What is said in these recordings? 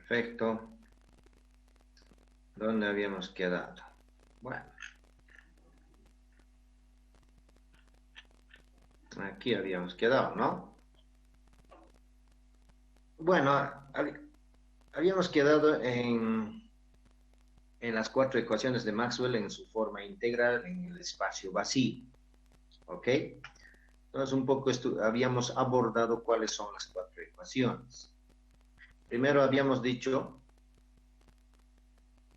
Perfecto. ¿Dónde habíamos quedado? Bueno, aquí habíamos quedado, ¿no? Bueno, habíamos quedado en las cuatro ecuaciones de Maxwell en su forma integral en el espacio vacío. ¿Ok? Entonces, un poco habíamos abordado cuáles son las cuatro ecuaciones. Primero habíamos dicho,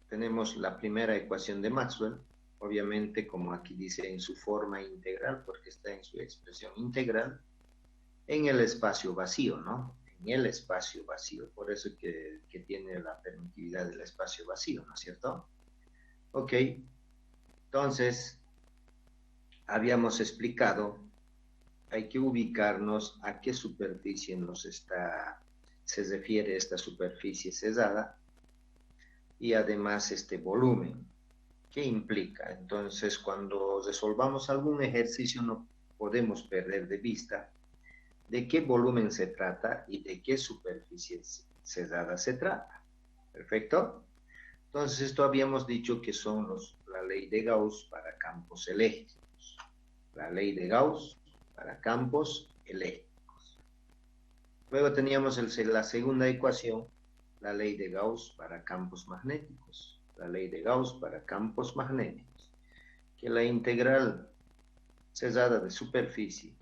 tenemos la primera ecuación de Maxwell, obviamente como aquí dice en su forma integral, porque está en su expresión integral, en el espacio vacío, ¿no? En el espacio vacío, por eso que tiene la permitividad del espacio vacío, ¿no es cierto? Ok, entonces habíamos explicado, hay que ubicarnos a qué superficie se refiere esta superficie cesada y además este volumen. ¿Qué implica? Entonces, cuando resolvamos algún ejercicio no podemos perder de vista de qué volumen se trata y de qué superficie cesada se trata. ¿Perfecto? Entonces, esto habíamos dicho que son la ley de Gauss para campos eléctricos. La ley de Gauss para campos eléctricos. Luego teníamos la segunda ecuación, la ley de Gauss para campos magnéticos. La ley de Gauss para campos magnéticos. Que la integral cesada de superficie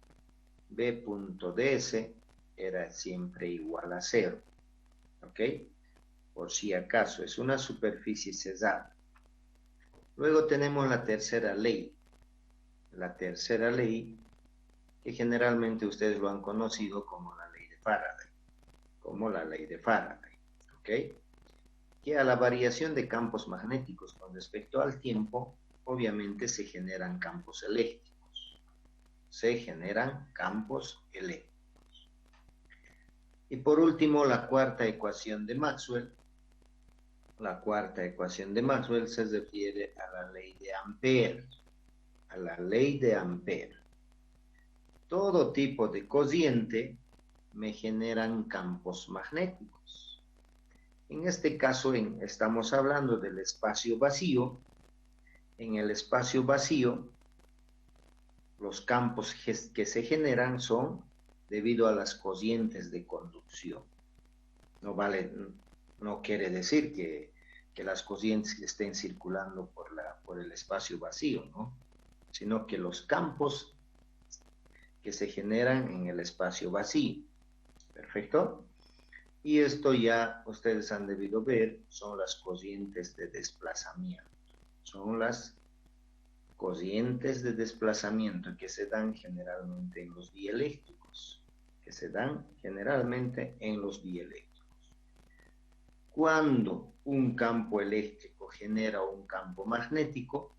B.ds era siempre igual a 0. ¿Ok? Por si acaso, es una superficie cesada. Luego tenemos la tercera ley. La tercera ley, que generalmente ustedes lo han conocido como la ley de Faraday. Como la ley de Faraday. ¿Ok? Que a la variación de campos magnéticos con respecto al tiempo, obviamente se generan campos eléctricos. Se generan campos eléctricos. Y por último, la cuarta ecuación de Maxwell. La cuarta ecuación de Maxwell se refiere a la ley de Ampère. A la ley de Ampère. Todo tipo de cociente me generan campos magnéticos. En este caso estamos hablando del espacio vacío. En el espacio vacío, los campos que se generan son debido a las cocientes de conducción. No quiere decir que las cocientes estén circulando por el espacio vacío, ¿no? Sino que los campos que se generan en el espacio vacío. ¿Perfecto? Y esto ya ustedes han debido ver, son las cocientes de desplazamiento. Son las cocientes de desplazamiento que se dan generalmente en los dieléctricos. Que se dan generalmente en los dieléctricos. Cuando un campo eléctrico genera un campo magnético,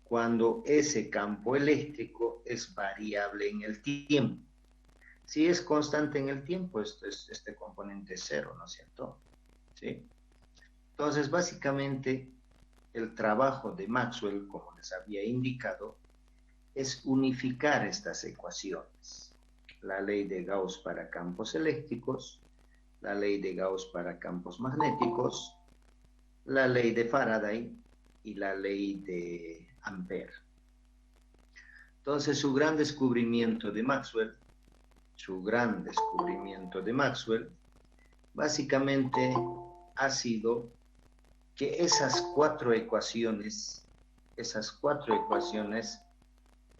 cuando ese campo eléctrico es variable en el tiempo. Si es constante en el tiempo, este componente es cero, ¿no es cierto? ¿Sí? Entonces, básicamente, el trabajo de Maxwell, como les había indicado, es unificar estas ecuaciones. La ley de Gauss para campos eléctricos, la ley de Gauss para campos magnéticos, la ley de Faraday y la ley de Ampère. Entonces, su gran descubrimiento de Maxwell, básicamente ha sido que esas cuatro ecuaciones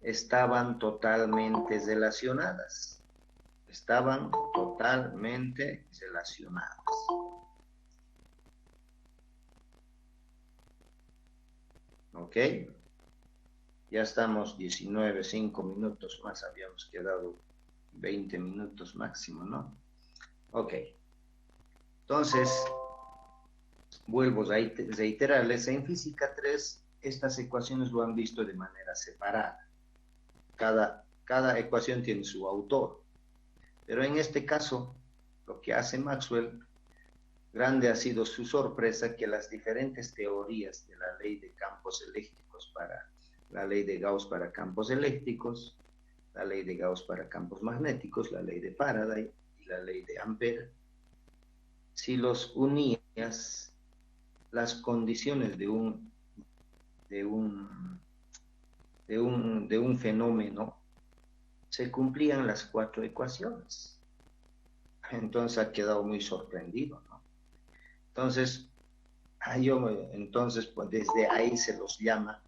estaban totalmente relacionadas. Estaban totalmente relacionadas. ¿Ok? Ya estamos 19, 5 minutos más, habíamos quedado 20 minutos máximo, ¿no? Ok. Entonces, vuelvo a reiterarles, en física 3, estas ecuaciones lo han visto de manera separada. Cada ecuación tiene su autor. Pero en este caso, lo que hace Maxwell, grande ha sido su sorpresa que las diferentes teorías de la ley de campos eléctricos la ley de Gauss para campos eléctricos, la ley de Gauss para campos magnéticos, la ley de Faraday y la ley de Ampère, si los unías, las condiciones de un, de un fenómeno, se cumplían las cuatro ecuaciones. Entonces ha quedado muy sorprendido, ¿no? Entonces, entonces pues desde ahí se los llama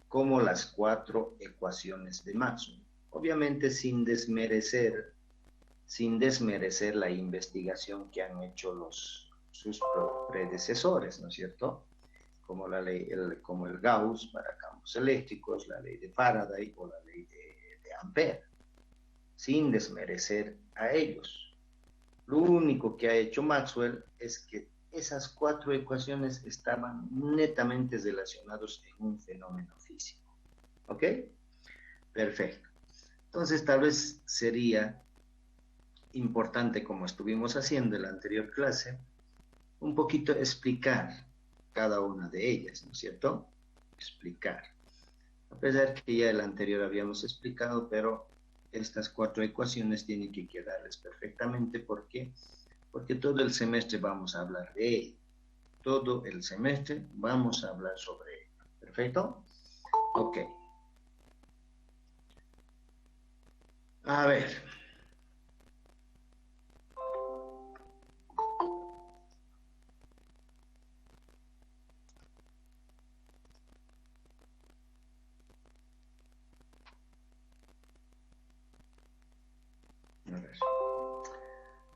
como las cuatro ecuaciones de Maxwell. Obviamente sin desmerecer la investigación que han hecho sus predecesores, ¿no es cierto? Como como el Gauss para campos eléctricos, la ley de Faraday o la ley de Ampère, sin desmerecer a ellos. Lo único que ha hecho Maxwell es que esas cuatro ecuaciones estaban netamente relacionadas en un fenómeno físico. ¿Ok? Perfecto. Entonces, tal vez sería importante, como estuvimos haciendo en la anterior clase, un poquito explicar cada una de ellas, ¿no es cierto? Explicar. A pesar que ya el anterior habíamos explicado, pero estas cuatro ecuaciones tienen que quedarles perfectamente. ¿Por qué? Porque todo el semestre vamos a hablar de ello. Todo el semestre vamos a hablar sobre ello. ¿Perfecto? Ok. A ver.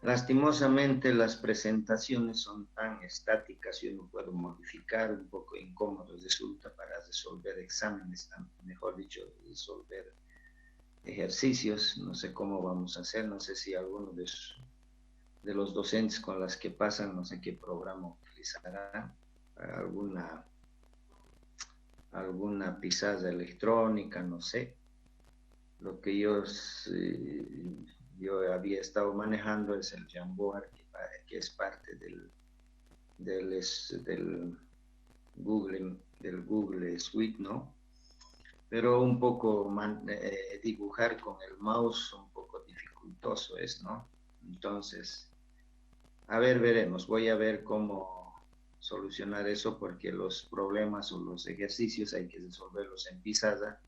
Lastimosamente las presentaciones son tan estáticas y uno puede modificar, un poco incómodo resulta para resolver exámenes, mejor dicho, resolver ejercicios. No sé cómo vamos a hacer, no sé si alguno de los docentes con las que pasan, no sé qué programa utilizarán, alguna pizarra electrónica, no sé. Lo que yo había estado manejando es el Jamboard, que es parte del Google Suite, ¿no? Pero un poco dibujar con el mouse un poco dificultoso es, ¿no? Entonces, a ver, veremos. Voy a ver cómo solucionar eso porque los problemas o los ejercicios hay que resolverlos en pizarra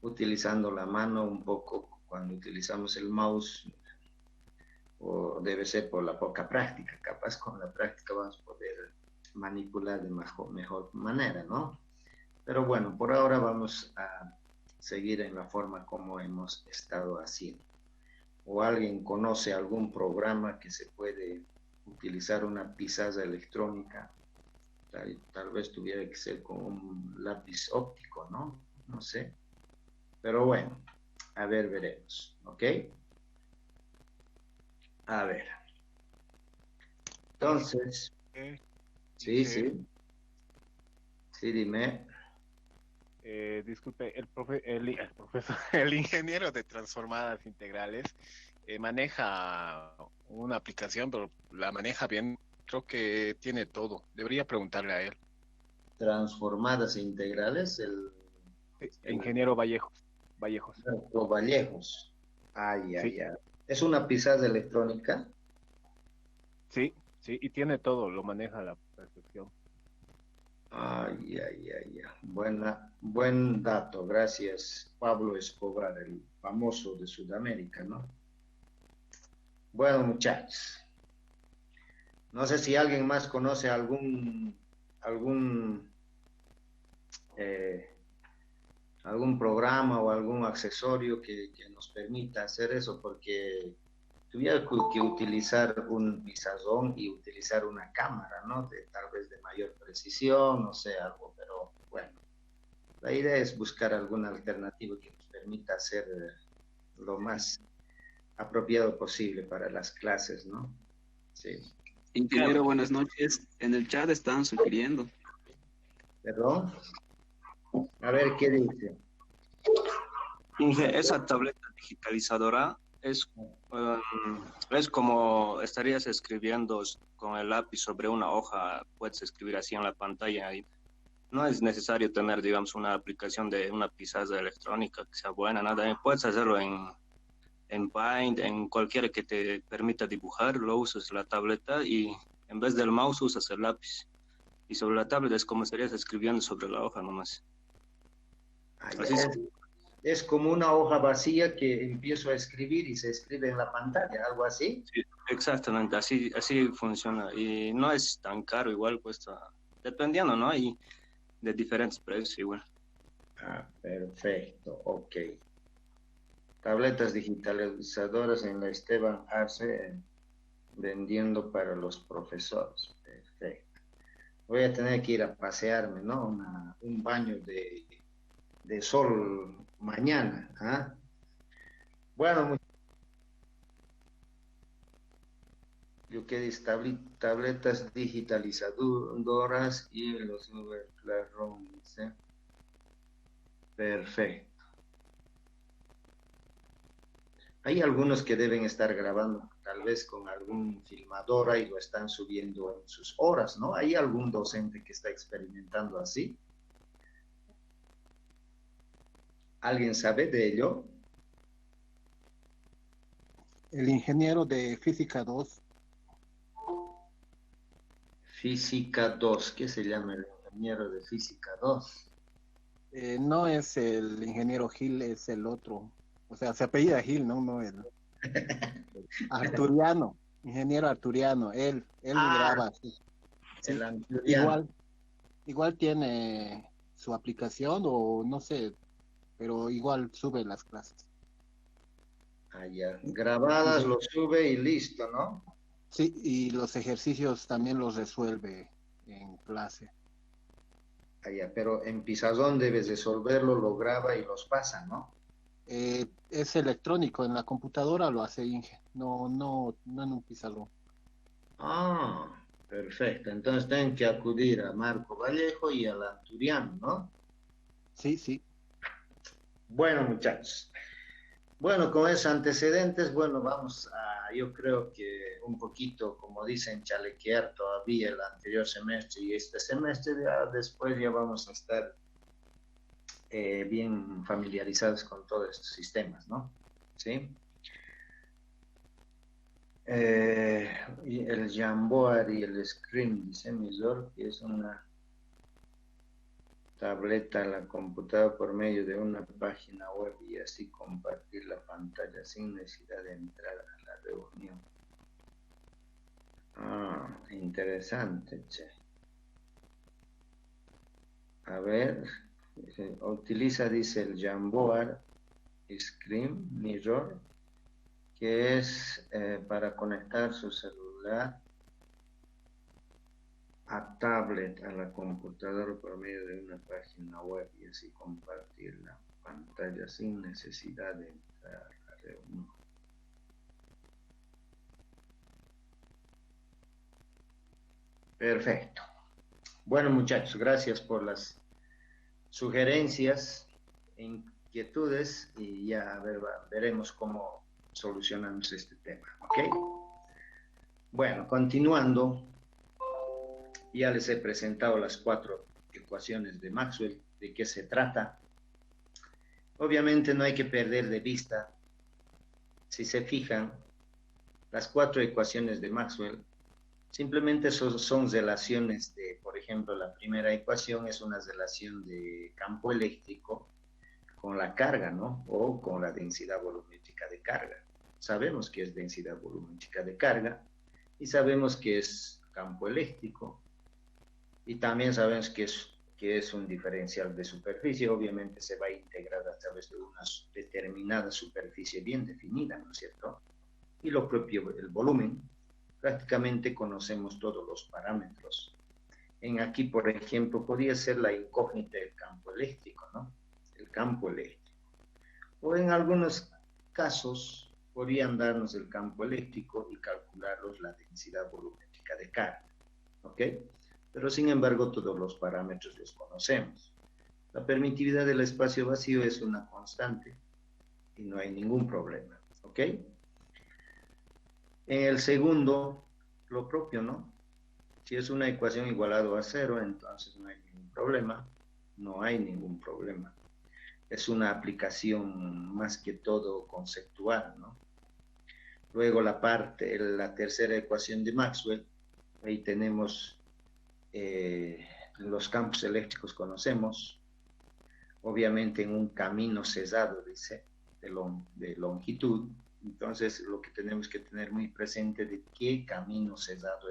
utilizando la mano un poco cuando utilizamos el mouse, o debe ser por la poca práctica. Capaz con la práctica vamos a poder manipular de mejor manera, ¿no? Pero bueno, por ahora vamos a seguir en la forma como hemos estado haciendo. ¿O alguien conoce algún programa que se puede utilizar una pizarra electrónica? Tal vez tuviera que ser con un lápiz óptico, ¿no? No sé. Pero bueno, a ver, veremos, ¿ok? A ver. Entonces, sí, sí. Sí, dime. Disculpe, el profesor, el ingeniero de transformadas integrales maneja una aplicación, pero la maneja bien. Creo que tiene todo. Debería preguntarle a él. Transformadas integrales, Ingeniero Vallejos. Los Vallejos. Ay, Sí, ay, ay. ¿Es una pizarra electrónica? sí, sí, y tiene todo, lo maneja a la perfección. Ay, ay, ay, ay. Buen dato. Gracias, Pablo Escobar, el famoso de Sudamérica, ¿no? Bueno, muchachos. No sé si alguien más conoce algún, eh, algún programa o algún accesorio que nos permita hacer eso, porque tuviera que utilizar un pizarrón y utilizar una cámara, ¿no? Tal vez de mayor precisión, no sé, algo, pero bueno. La idea es buscar alguna alternativa que nos permita hacer lo más apropiado posible para las clases, ¿no? Sí. Ingeniero, buenas noches. En el chat están sugiriendo. ¿Perdón? A ver, ¿qué dice? Inge, esa tableta digitalizadora es como estarías escribiendo con el lápiz sobre una hoja, puedes escribir así en la pantalla. Y no es necesario tener, digamos, una aplicación de una pizarra electrónica que sea buena, nada. Puedes hacerlo en en Paint, en cualquiera que te permita dibujar, lo usas la tableta y en vez del mouse usas el lápiz. Y sobre la tablet es como estarías escribiendo sobre la hoja nomás. Así es como una hoja vacía que empiezo a escribir y se escribe en la pantalla, algo así. Sí, exactamente, así funciona. Y no es tan caro, igual cuesta, dependiendo, ¿no? Y de diferentes precios igual. Ah, perfecto, ok. Tabletas digitalizadoras en la Esteban Arce, vendiendo para los profesores. Perfecto. Voy a tener que ir a pasearme, ¿no? Un baño de sol mañana. ¿Ah? Bueno, yo que dice tabletas digitalizadoras y los Uber Classroom, ¿sí? Perfecto. Hay algunos que deben estar grabando tal vez con algún filmadora y lo están subiendo en sus horas, ¿no? ¿Hay algún docente que está experimentando así? ¿Alguien sabe de ello? El ingeniero de Física 2. Física 2, ¿qué se llama el ingeniero de Física 2? No es el ingeniero Gil, es el otro. O sea, se apellida Gil, ¿no? No el Arturiano, ingeniero Arturiano. Él graba. Sí. El Arturiano. Igual tiene su aplicación o no sé, pero igual sube las clases. Ah, ya. Grabadas, lo sube y listo, ¿no? Sí, y los ejercicios también los resuelve en clase. Ah, ya. Pero en pizarrón debes resolverlo, lo graba y los pasa, ¿no? Es electrónico, en la computadora lo hace Inge, no en un pizarrón. Ah, perfecto. Entonces tienen que acudir a Marco Vallejo y al Arturiano, ¿no? Sí, sí. Bueno, muchachos. Bueno, con esos antecedentes, bueno, vamos a, yo creo que un poquito, como dicen, chalequear todavía el anterior semestre y este semestre, ya después ya vamos a estar bien familiarizados con todos estos sistemas, ¿no? ¿Sí? Y el Jamboard y el Screen, dice Misor, que es una tableta a la computadora por medio de una página web y así compartir la pantalla sin necesidad de entrar a la reunión. Ah, interesante, che. A ver, utiliza, dice el Jamboard Screen Mirror, que es para conectar su celular a tablet a la computadora por medio de una página web y así compartir la pantalla sin necesidad de entrar a la reunión. Perfecto. Bueno, muchachos, gracias por las sugerencias e inquietudes y ya veremos cómo solucionamos este tema, ¿ok? Bueno, continuando, ya les he presentado las 4 ecuaciones de Maxwell, de qué se trata. Obviamente no hay que perder de vista, si se fijan, las 4 ecuaciones de Maxwell simplemente son relaciones de, por ejemplo, la primera ecuación es una relación de campo eléctrico con la carga, ¿no? O con la densidad volumétrica de carga. Sabemos que es densidad volumétrica de carga y sabemos que es campo eléctrico y también sabemos que es un diferencial de superficie. Obviamente se va a integrar a través de una determinada superficie bien definida, ¿no es cierto? Y lo propio, el volumen, prácticamente conocemos todos los parámetros. En aquí, por ejemplo, podría ser la incógnita del campo eléctrico, ¿no? El campo eléctrico. O en algunos casos podrían darnos el campo eléctrico y calcularlos la densidad volumétrica de carga, ¿ok? Pero sin embargo todos los parámetros los conocemos. La permitividad del espacio vacío es una constante y no hay ningún problema, ¿ok? En el segundo, lo propio, ¿no? Si es una ecuación igualado a 0, entonces no hay ningún problema. No hay ningún problema. es una aplicación más que todo conceptual, ¿no? Luego la tercera ecuación de Maxwell, ahí tenemos los campos eléctricos conocemos, obviamente en un camino cesado, dice, de longitud. Entonces, lo que tenemos que tener muy presente de qué camino cesado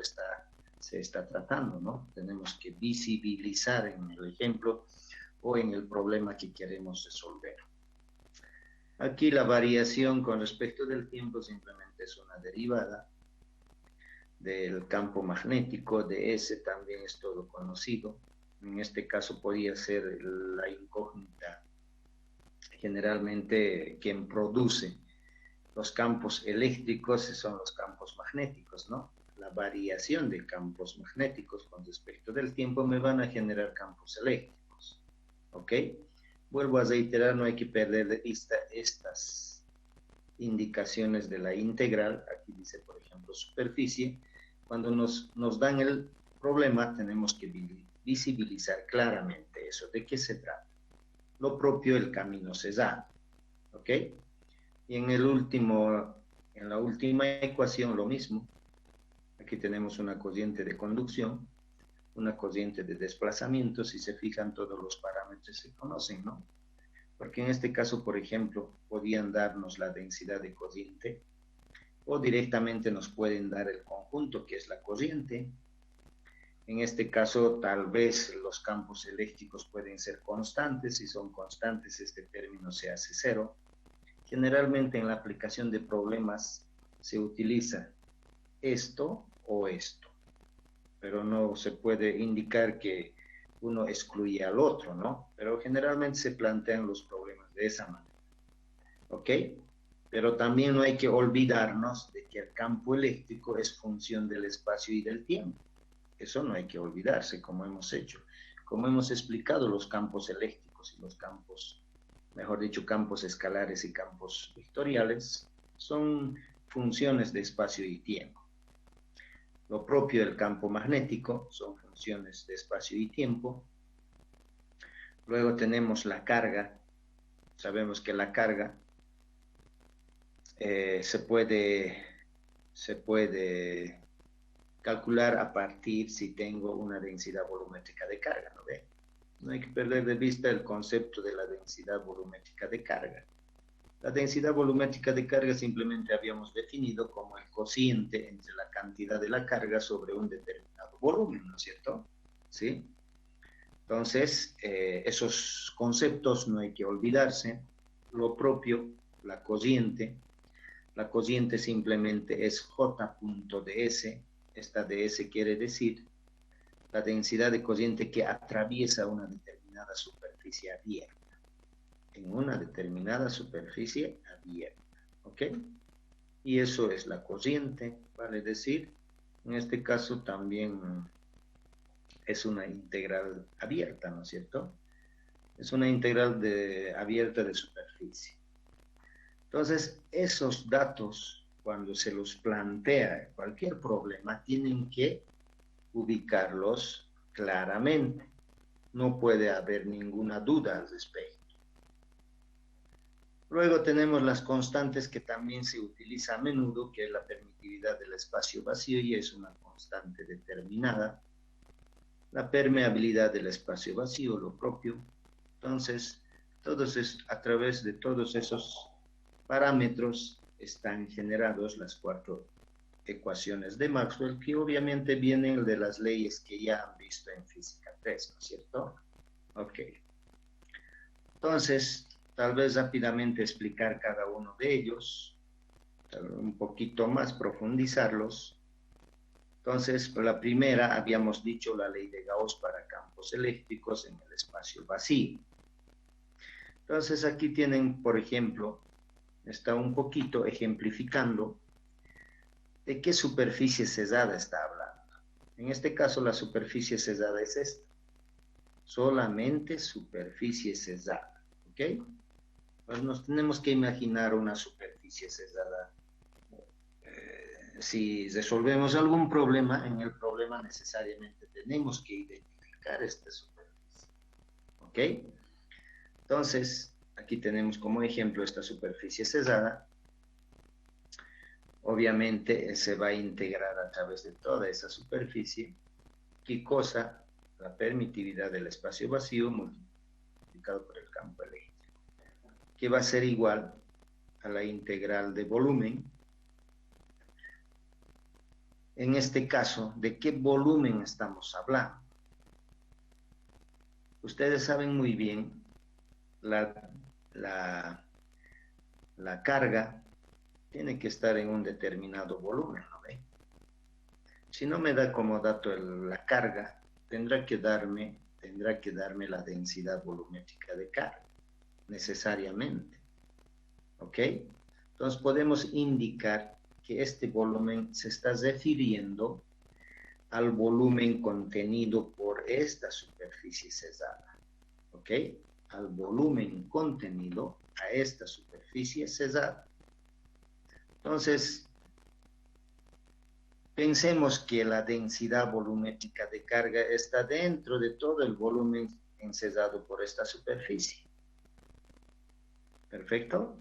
se está tratando, ¿no? Tenemos que visibilizar en el ejemplo o en el problema que queremos resolver. Aquí la variación con respecto del tiempo simplemente es una derivada del campo magnético, de ese también es todo conocido. En este caso podría ser la incógnita, generalmente quien produce los campos eléctricos son los campos magnéticos, ¿no? La variación de campos magnéticos con respecto del tiempo me van a generar campos eléctricos, ¿ok? Vuelvo a reiterar, no hay que perder de vista estas indicaciones de la integral. Aquí dice, por ejemplo, superficie. Cuando nos dan el problema, tenemos que visibilizar claramente eso. ¿De qué se trata? Lo propio el camino cesado, ¿ok? Y en la última ecuación lo mismo. Aquí tenemos una corriente de conducción, una corriente de desplazamiento. Si se fijan, todos los parámetros se conocen, ¿no? Porque en este caso, por ejemplo, podían darnos la densidad de corriente o directamente nos pueden dar el conjunto que es la corriente. En este caso, tal vez los campos eléctricos pueden ser constantes. Si son constantes, este término se hace cero. Generalmente en la aplicación de problemas se utiliza esto o esto, pero no se puede indicar que uno excluye al otro, ¿no? Pero generalmente se plantean los problemas de esa manera, ¿ok? Pero también no hay que olvidarnos de que el campo eléctrico es función del espacio y del tiempo. Eso no hay que olvidarse, como hemos hecho. Como hemos explicado, los campos eléctricos y los campos, mejor dicho, campos escalares y campos vectoriales, son funciones de espacio y tiempo. Lo propio del campo magnético son funciones de espacio y tiempo. Luego tenemos la carga. Sabemos que la carga se puede calcular a partir si tengo una densidad volumétrica de carga, ¿no ve? No hay que perder de vista el concepto de la densidad volumétrica de carga. La densidad volumétrica de carga simplemente habíamos definido como el cociente entre la cantidad de la carga sobre un determinado volumen, ¿no es cierto? ¿Sí? Entonces, esos conceptos no hay que olvidarse. Lo propio, la cociente simplemente es J.ds. Esta ds quiere decir la densidad de cociente que atraviesa una determinada superficie abierta. En una determinada superficie abierta, ¿ok? Y eso es la cociente, vale decir, en este caso también es una integral abierta, ¿no es cierto? Es una integral abierta de superficie. Entonces, esos datos, cuando se los plantea cualquier problema, tienen que ubicarlos claramente. No puede haber ninguna duda al respecto. Luego tenemos las constantes que también se utiliza a menudo, que es la permitividad del espacio vacío y es una constante determinada. La permeabilidad del espacio vacío, lo propio. Entonces, a través de todos esos parámetros están generados las 4 ecuaciones de Maxwell, que obviamente vienen de las leyes que ya han visto en Física 3, ¿no es cierto? Ok. Entonces, tal vez rápidamente explicar cada uno de ellos, un poquito más profundizarlos. Entonces, la primera, habíamos dicho la ley de Gauss para campos eléctricos en el espacio vacío. Entonces, aquí tienen, por ejemplo, está un poquito ejemplificando de qué superficie cesada está hablando. En este caso, la superficie cesada es esta. Solamente superficie cesada, ¿ok? Pues nos tenemos que imaginar una superficie cesada. Si resolvemos algún problema, en el problema necesariamente tenemos que identificar esta superficie, ¿ok? Entonces, aquí tenemos como ejemplo esta superficie cesada. Obviamente se va a integrar a través de toda esa superficie. ¿Qué cosa? La permitividad del espacio vacío multiplicado por el campo eléctrico, que va a ser igual a la integral de volumen. En este caso, ¿de qué volumen estamos hablando? Ustedes saben muy bien, la carga tiene que estar en un determinado volumen, ¿no ve? Si no me da como dato la carga, tendrá que darme la densidad volumétrica de carga, necesariamente. ¿Ok? Entonces podemos indicar que este volumen se está refiriendo al volumen contenido por esta superficie cesada. ¿Ok? Al volumen contenido a esta superficie cesada. Entonces, pensemos que la densidad volumétrica de carga está dentro de todo el volumen encesado por esta superficie. ¿Perfecto?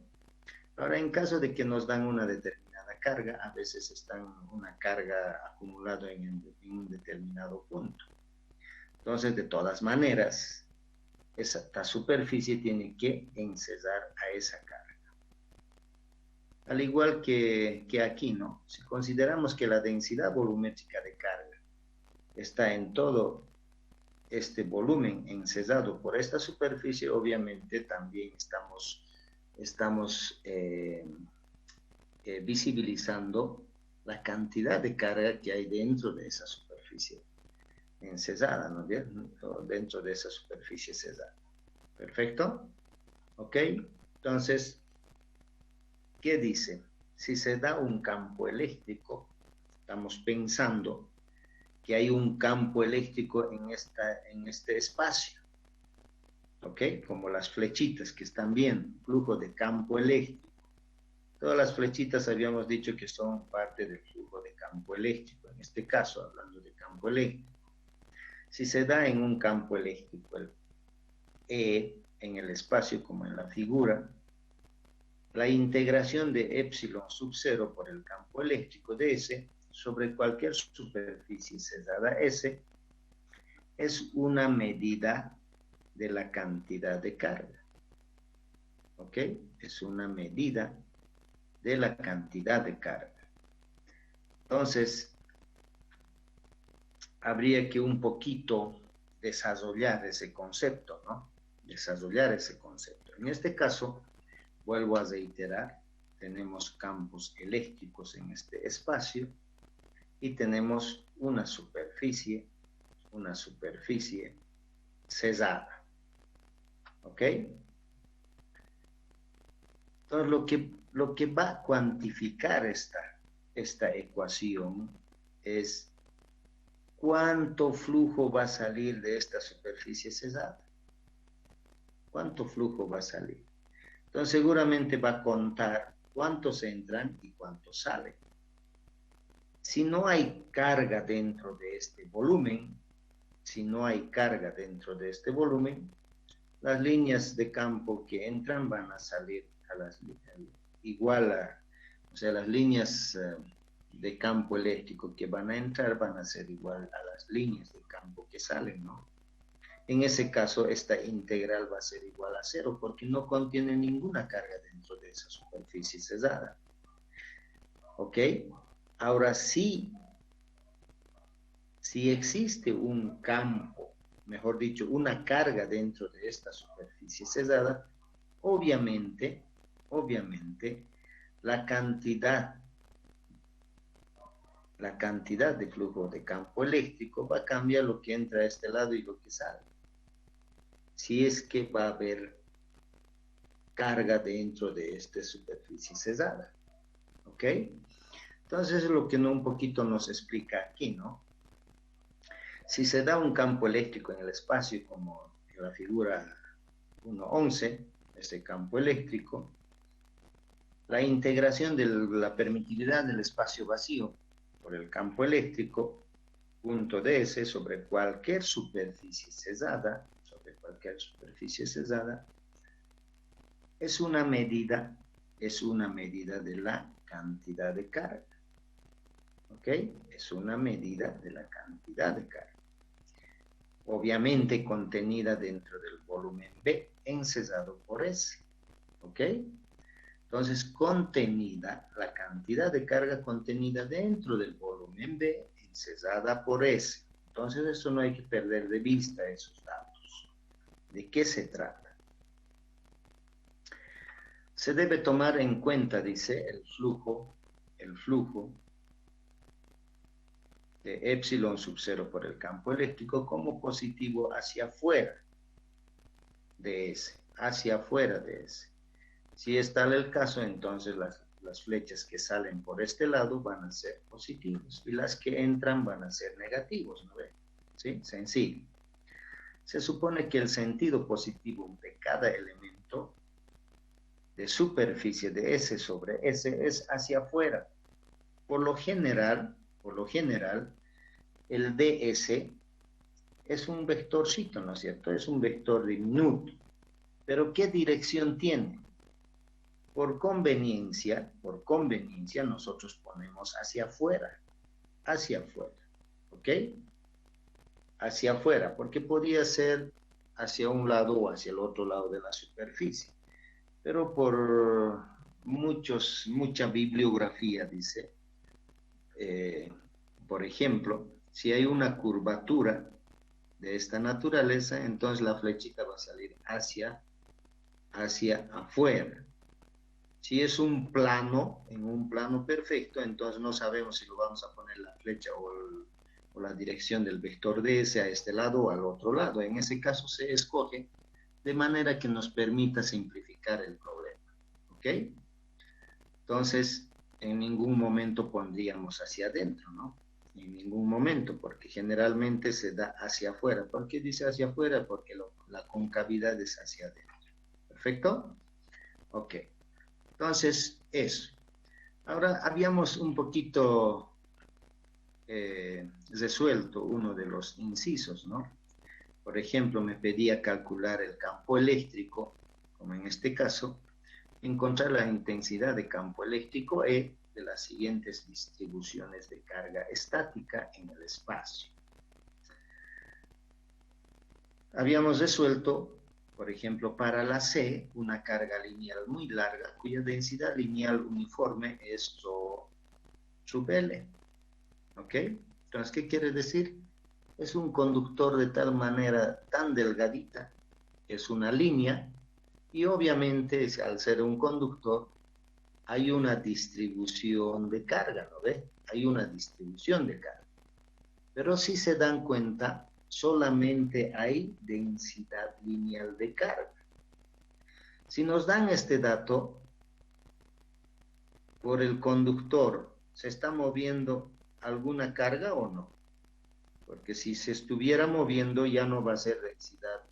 Ahora, en caso de que nos dan una determinada carga, a veces está una carga acumulada en un determinado punto. Entonces, de todas maneras, esta superficie tiene que encesar a esa carga. Al igual que aquí, ¿no? Si consideramos que la densidad volumétrica de carga está en todo este volumen encesado por esta superficie, obviamente también estamos visibilizando la cantidad de carga que hay dentro de esa superficie encesada, ¿no es cierto? Dentro de esa superficie cesada. ¿Perfecto? ¿Ok? Entonces, ¿qué dice? Si se da un campo eléctrico, estamos pensando que hay un campo eléctrico en este espacio, ¿ok? Como las flechitas que están viendo, flujo de campo eléctrico. Todas las flechitas habíamos dicho que son parte del flujo de campo eléctrico, en este caso, hablando de campo eléctrico. Si se da en un campo eléctrico, el E en el espacio como en la figura, la integración de epsilon sub 0 por el campo eléctrico de S sobre cualquier superficie cesada S es una medida de la cantidad de carga. ¿Ok? Es una medida de la cantidad de carga. Entonces, habría que un poquito desarrollar ese concepto, ¿no? Desarrollar ese concepto. En este caso, vuelvo a reiterar, tenemos campos eléctricos en este espacio y tenemos una superficie cesada. ¿Ok? Entonces, lo que va a cuantificar esta ecuación es cuánto flujo va a salir de esta superficie cesada. ¿Cuánto flujo va a salir? Entonces seguramente va a contar cuántos entran y cuántos salen. Si no hay carga dentro de este volumen, las líneas de campo que entran van a salir o sea, las líneas de campo eléctrico que van a entrar van a ser igual a las líneas de campo que salen, ¿no? En ese caso, esta integral va a ser igual a 0 porque no contiene ninguna carga dentro de esa superficie cesada. ¿Ok? Ahora sí, si existe un campo, mejor dicho, una carga dentro de esta superficie cesada, obviamente, la cantidad de flujo de campo eléctrico va a cambiar lo que entra a este lado y lo que sale. Si es que va a haber carga dentro de esta superficie cesada. ¿Ok? Entonces es lo que un poquito nos explica aquí, ¿no? Si se da un campo eléctrico en el espacio, como en la figura 1.11, este campo eléctrico, la integración de la permitividad del espacio vacío por el campo eléctrico, punto ds sobre cualquier superficie cesada, es una medida de la cantidad de carga. ¿Ok? Es una medida de la cantidad de carga. Obviamente contenida dentro del volumen B, encesado por S. ¿Ok? Entonces, contenida, la cantidad de carga contenida dentro del volumen B, encesada por S. Entonces, eso no hay que perder de vista esos datos. ¿De qué se trata? Se debe tomar en cuenta, dice, el flujo de epsilon sub 0 por el campo eléctrico como positivo hacia afuera de S, hacia afuera de S. Si es tal el caso, entonces las flechas que salen por este lado van a ser positivos y las que entran van a ser negativos, ¿no ve? ¿Sí? Sencillo. Se supone que el sentido positivo de cada elemento de superficie de S sobre S es hacia afuera. Por lo general, el ds es un vectorcito, ¿no es cierto? Es un vector diminuto. ¿Pero qué dirección tiene? Por conveniencia, nosotros ponemos hacia afuera, ¿ok? Hacia afuera, porque podría ser hacia un lado o hacia el otro lado de la superficie. Pero por mucha bibliografía dice, por ejemplo, si hay una curvatura de esta naturaleza, entonces la flechita va a salir hacia afuera. Si es un plano, en un plano perfecto, entonces no sabemos si lo vamos a poner la flecha o la dirección del vector ds a este lado o al otro lado. En ese caso se escoge de manera que nos permita simplificar el problema. ¿Ok? Entonces, en ningún momento pondríamos hacia adentro, ¿no? En ningún momento, porque generalmente se da hacia afuera. ¿Por qué dice hacia afuera? Porque la concavidad es hacia adentro. ¿Perfecto? Ok. Entonces, eso. Ahora, habíamos un poquito resuelto uno de los incisos, ¿no? Por ejemplo, me pedía calcular el campo eléctrico, como en este caso, encontrar la intensidad de campo eléctrico E de las siguientes distribuciones de carga estática en el espacio. Habíamos resuelto, por ejemplo, para la C, una carga lineal muy larga, cuya densidad lineal uniforme es ρ sub L. ¿Ok? Entonces, ¿qué quiere decir? Es un conductor de tal manera tan delgadita, es una línea, y obviamente al ser un conductor hay una distribución de carga, ¿no ve? Hay una distribución de carga. Pero si se dan cuenta, solamente hay densidad lineal de carga. Si nos dan este dato, por el conductor, ¿se está moviendo alguna carga o no? Porque si se estuviera moviendo ya no va a ser densidad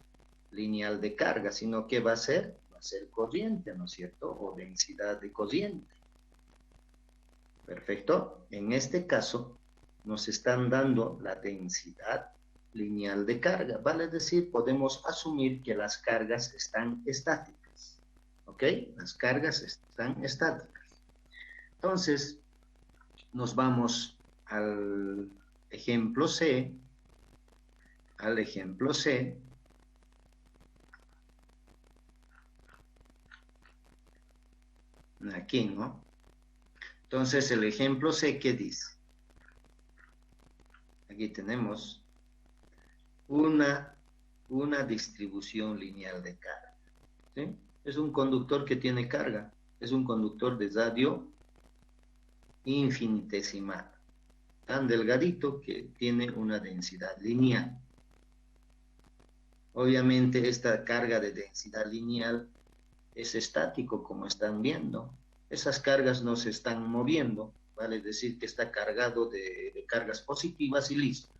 lineal de carga, sino que va a ser corriente, ¿no es cierto? O densidad de corriente. Perfecto. En este caso, nos están dando la densidad lineal de carga. Vale decir, podemos asumir que las cargas están estáticas. ¿Ok? Las cargas están estáticas. Entonces, nos vamos al ejemplo C. Aquí, ¿no? Entonces, el ejemplo C, ¿qué dice? Aquí tenemos una distribución lineal de carga. ¿Sí? Es un conductor que tiene carga. Es un conductor de radio infinitesimal. Tan delgadito que tiene una densidad lineal. Obviamente, esta carga de densidad lineal es estático, como están viendo. Esas cargas no se están moviendo, vale decir que está cargado de cargas positivas y listo.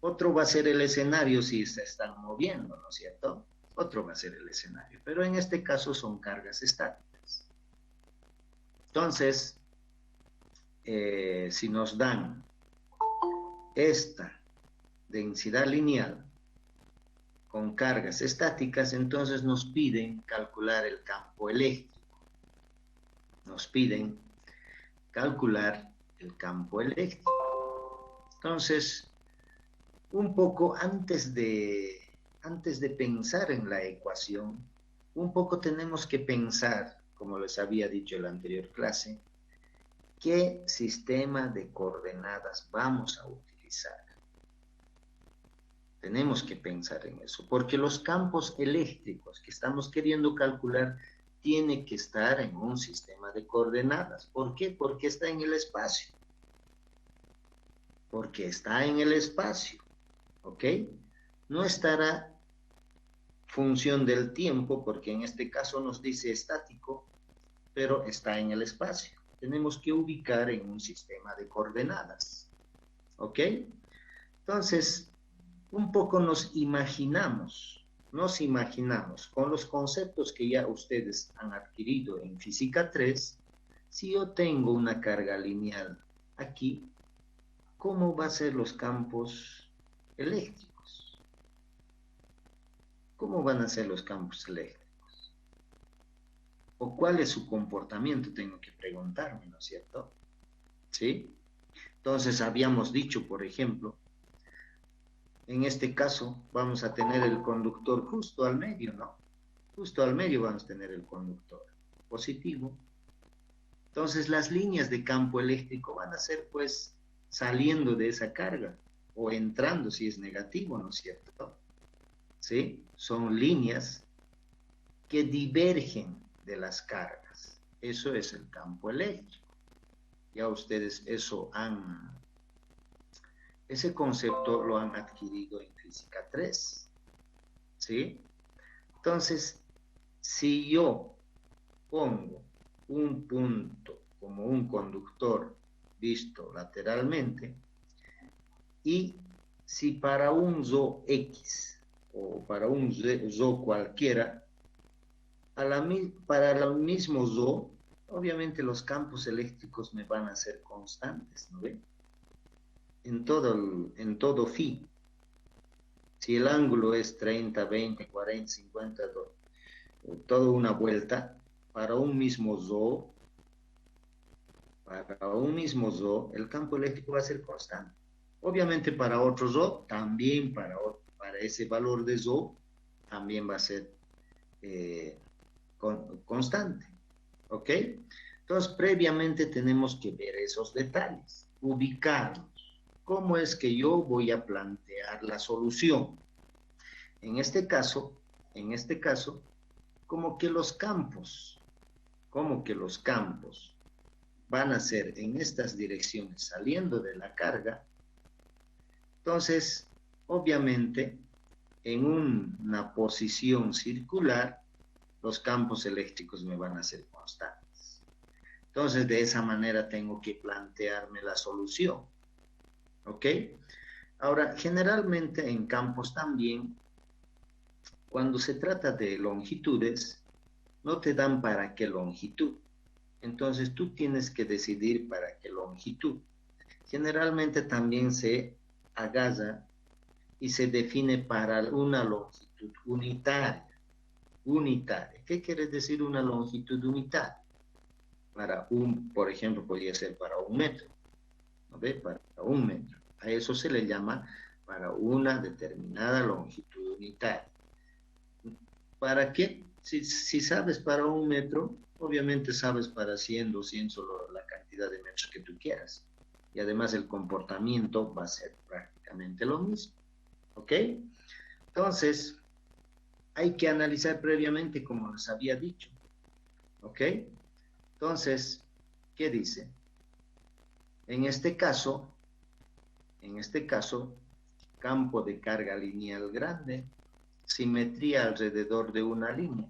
Otro va a ser el escenario si se están moviendo, ¿no es cierto? Otro va a ser el escenario, pero en este caso son cargas estáticas. Entonces, si nos dan esta densidad lineal con cargas estáticas, entonces nos piden calcular el campo eléctrico. Nos piden calcular el campo eléctrico. Entonces, un poco antes de pensar en la ecuación, un poco tenemos que pensar, como les había dicho en la anterior clase, qué sistema de coordenadas vamos a utilizar. Tenemos que pensar en eso, porque los campos eléctricos que estamos queriendo calcular tienen que estar en un sistema de coordenadas. ¿Por qué? Porque está en el espacio. Porque está en el espacio, ¿ok? No estará función del tiempo, porque en este caso nos dice estático, pero está en el espacio. Tenemos que ubicar en un sistema de coordenadas, ¿ok? Entonces, un poco nos imaginamos con los conceptos que ya ustedes han adquirido en Física 3, si yo tengo una carga lineal aquí, ¿cómo van a ser los campos eléctricos? ¿Cómo van a ser los campos eléctricos? ¿O cuál es su comportamiento? Tengo que preguntarme, ¿no es cierto? ¿Sí? Entonces habíamos dicho, por ejemplo, en este caso vamos a tener el conductor justo al medio, ¿no? Justo al medio vamos a tener el conductor positivo. Entonces las líneas de campo eléctrico van a ser pues saliendo de esa carga o entrando si es negativo, ¿no es cierto? ¿Sí? Son líneas que divergen de las cargas. Eso es el campo eléctrico. Ya ustedes ese concepto lo han adquirido en Física 3. ¿Sí? Entonces, si yo pongo un punto como un conductor visto lateralmente, y si para un ZO X o para un ZO cualquiera, para el mismo ZO, obviamente los campos eléctricos me van a ser constantes, ¿no ven? En todo phi. Si el ángulo es 30, 20, 40, 50, toda una vuelta, para un mismo ZO, el campo eléctrico va a ser constante. Obviamente para otro ZO, también para ese valor de ZO, también va a ser constante. ¿Ok? Entonces, previamente tenemos que ver esos detalles, ubicarlos. ¿Cómo es que yo voy a plantear la solución? En este caso, como que los campos van a ser en estas direcciones saliendo de la carga, entonces, obviamente, en una posición circular, los campos eléctricos me van a ser constantes. Entonces, de esa manera tengo que plantearme la solución. ¿Ok? Ahora, generalmente en campos también, cuando se trata de longitudes, no te dan para qué longitud. Entonces, tú tienes que decidir para qué longitud. Generalmente también se agarra y se define para una longitud unitaria. ¿Qué quiere decir una longitud unitaria? Por ejemplo, podría ser para 1 metro. ¿No ve? Para 1 metro. A eso se le llama para una determinada longitud unitaria. ¿Para qué? Si sabes para 1 metro, obviamente sabes para 100, 200, la cantidad de metros que tú quieras. Y además el comportamiento va a ser prácticamente lo mismo. ¿Ok? Entonces, hay que analizar previamente, como les había dicho. ¿Ok? Entonces, ¿qué dice? En este caso, campo de carga lineal grande, simetría alrededor de una línea.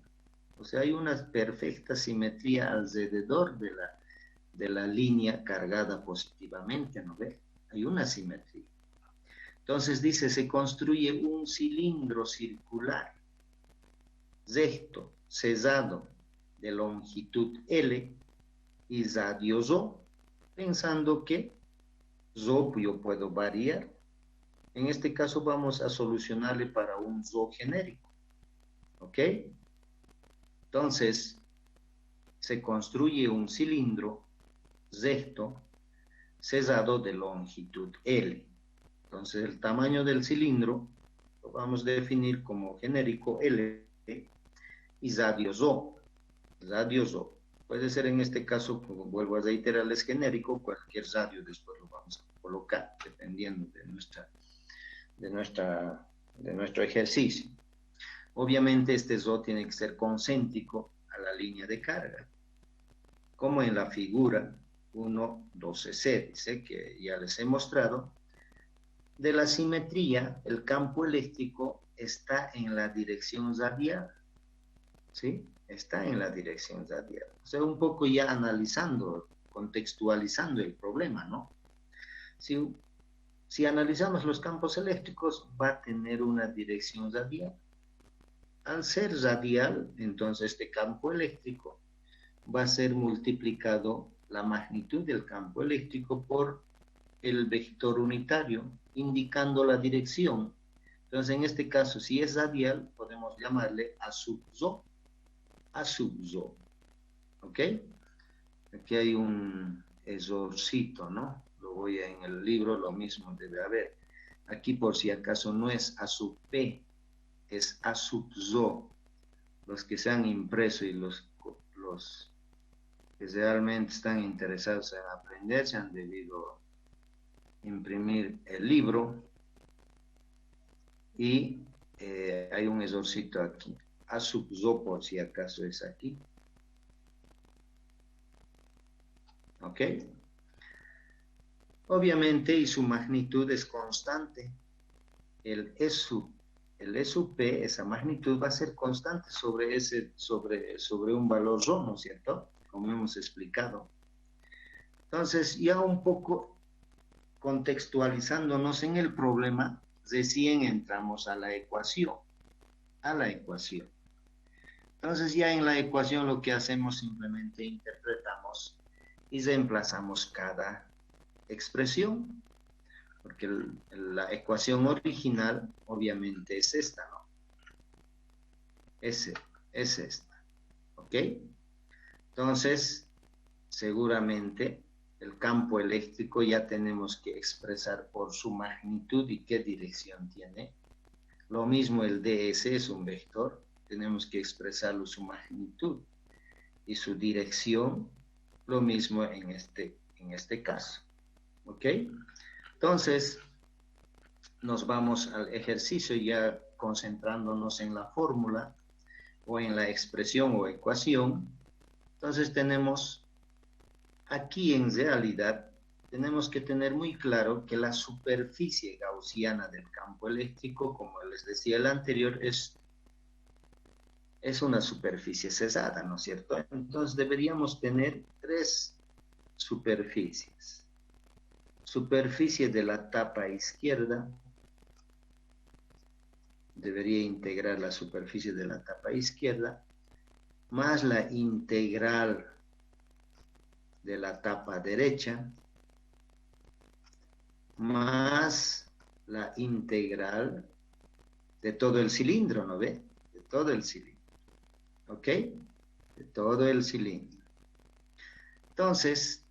O sea, hay una perfecta simetría alrededor de la línea cargada positivamente, ¿no ve? Hay una simetría. Entonces dice, se construye un cilindro circular, recto, cesado, de longitud L y radio ρ, pensando que ρ yo puedo variar En este caso vamos a solucionarle para un ZO genérico. ¿Ok? Entonces, se construye un cilindro recto cesado de longitud L. Entonces, el tamaño del cilindro lo vamos a definir como genérico L y radio ZO. Radio ZO. Puede ser en este caso, como vuelvo a reiterar, es genérico, cualquier radio después lo vamos a colocar, dependiendo de nuestro ejercicio. Obviamente este ZO tiene que ser concéntrico a la línea de carga, como en la figura 1.12c, dice que ya les he mostrado. De la simetría, el campo eléctrico está en la dirección radial, ¿sí? Está en la dirección radial. O sea, un poco ya analizando, contextualizando el problema, ¿no? Si analizamos los campos eléctricos, va a tener una dirección radial. Al ser radial, entonces este campo eléctrico va a ser multiplicado la magnitud del campo eléctrico por el vector unitario, indicando la dirección. Entonces, en este caso, si es radial, podemos llamarle A sub ZO. A sub ZO. ¿Ok? Aquí hay un errorcito, ¿no? Lo voy a, en el libro lo mismo debe haber. Aquí, por si acaso, no es A sub P, es A sub ZO. Los que se han impreso y los que realmente están interesados en aprender se han debido imprimir el libro y hay un errorcito aquí. A sub ZO, por si acaso es aquí. ¿Ok? Obviamente, y su magnitud es constante. El E sub P, esa magnitud va a ser constante sobre un valor ρ, ¿no es cierto? Como hemos explicado. Entonces, ya un poco contextualizándonos en el problema, recién entramos a la ecuación. Entonces, ya en la ecuación lo que hacemos simplemente interpretamos y reemplazamos cada expresión, porque la ecuación original obviamente es esta, ¿no? Es esta, ¿ok? Entonces, seguramente el campo eléctrico ya tenemos que expresar por su magnitud y qué dirección tiene. Lo mismo el ds es un vector, tenemos que expresarlo su magnitud y su dirección, lo mismo en este caso, ¿ok? Entonces, nos vamos al ejercicio ya concentrándonos en la fórmula o en la expresión o ecuación. Entonces tenemos aquí en realidad, tenemos que tener muy claro que la superficie gaussiana del campo eléctrico, como les decía el anterior, es una superficie cesada, ¿no es cierto? Entonces deberíamos tener tres superficies. Superficie de la tapa izquierda, debería integrar la superficie de la tapa izquierda, más la integral de la tapa derecha, más la integral de todo el cilindro, ¿no ve? De todo el cilindro, ¿ok? De todo el cilindro. Entonces,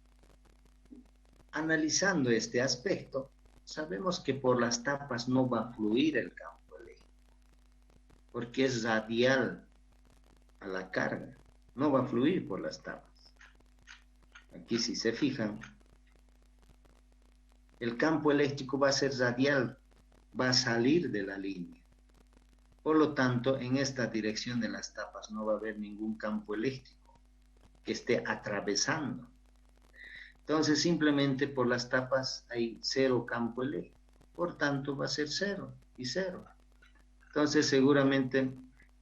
analizando este aspecto, sabemos que por las tapas no va a fluir el campo eléctrico, porque es radial a la carga, no va a fluir por las tapas. Aquí si se fijan, el campo eléctrico va a ser radial, va a salir de la línea. Por lo tanto, en esta dirección de las tapas no va a haber ningún campo eléctrico que esté atravesando. Entonces, simplemente por las tapas hay cero campo eléctrico. Por tanto, va a ser 0 y 0. Entonces, seguramente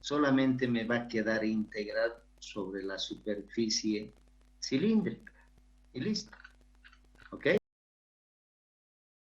solamente me va a quedar integral sobre la superficie cilíndrica. Y listo. ¿Ok?